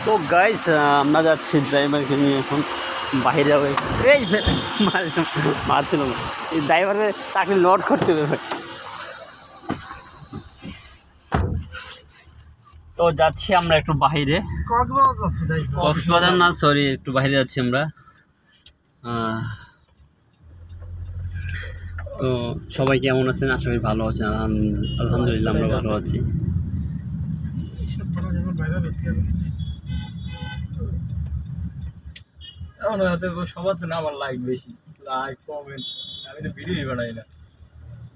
তো গাইস আমরা যাচ্ছি ড্রাইভারকে নিয়ে এখন বাইরে যাবে। এই মারছিল না, এই ড্রাইভারের চাকরি লট করতে হবে। তো যাচ্ছি আমরা একটু বাইরে, কক্সবাজার না সরি, একটু বাইরে যাচ্ছি আমরা। তো সবাই কেমন আছেন? আশা করি ভালো আছেন। আলহামদুলিল্লাহ আমরা ভালো আছি। সবার তো না, আমার লাইক বেশি, লাইক কমেন্ট, আমি তো ভিডিওই বানাই না।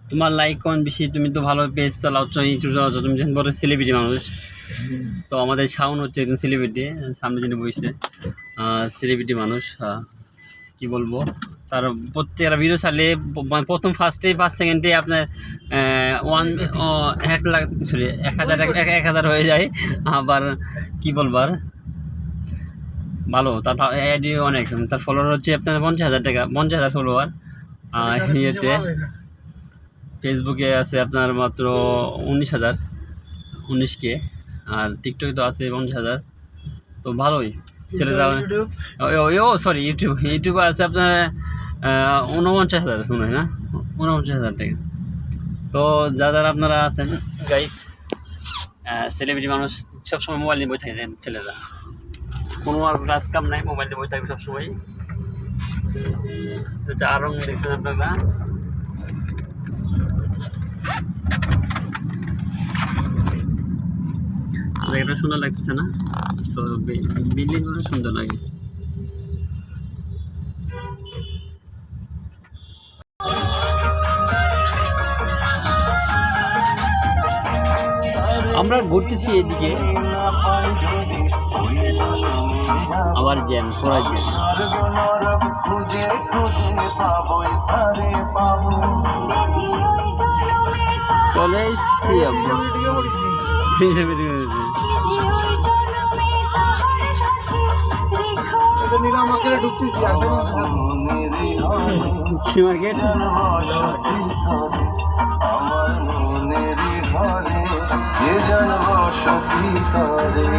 তোমার লাইক কমেন্ট বেশি, তুমি তো ভালো পেজ চালাচ্ছ, ইউটিউব চালাচ্ছ, তুমি যেন বড় সেলিব্রিটি মানুষ। তো আমাদের শাওন হচ্ছে একজন সেলিব্রিটি, সামনে যিনি বসছে সেলিব্রিটি মানুষ। কি বলবো, তার প্রত্যেকটা ভিডিও ছাড়লে প্রথম ফার্স্টে 5 সেকেন্ডে আপনার 1 লাখ সরি 1000 হয়ে যায়। আবার কি বলবার, ভালো তার আইডি অনেক, তার ফলোয়ার হচ্ছে আপনার 50,000 ফলোয়ার। ইয়েতে ফেসবুকে আছে আপনার মাত্র 19K, আর টিকটকে তো আছে 50,000। তো ভালোই ছেলে যাওয়া। ও সরি, ইউটিউবে আছে আপনার 49,000 মনে হয় না, 49,000 টাকা। তো যারা আপনারা আছেন গাইস, সেলিব্রিটি মানুষ সবসময় মোবাইল নিয়ে বসে থাকে, ছেলেরা কোনো আর কাজ কাম নাই, মোবাইল নিয়ে বসে থাকবে সবসময়। চার রং দেখছেন আপনারা, জায়গাটা সুন্দর লাগতেছে না? তো বিল্ডিং গুলো সুন্দর লাগে। আমরা ঘুরতেছি এদিকে, আবার জ্যাম, পুরা জ্যাম। চলে এসছি আমরা, মার্কেট আমার মনের ঘরে কে জানবো সখী করে।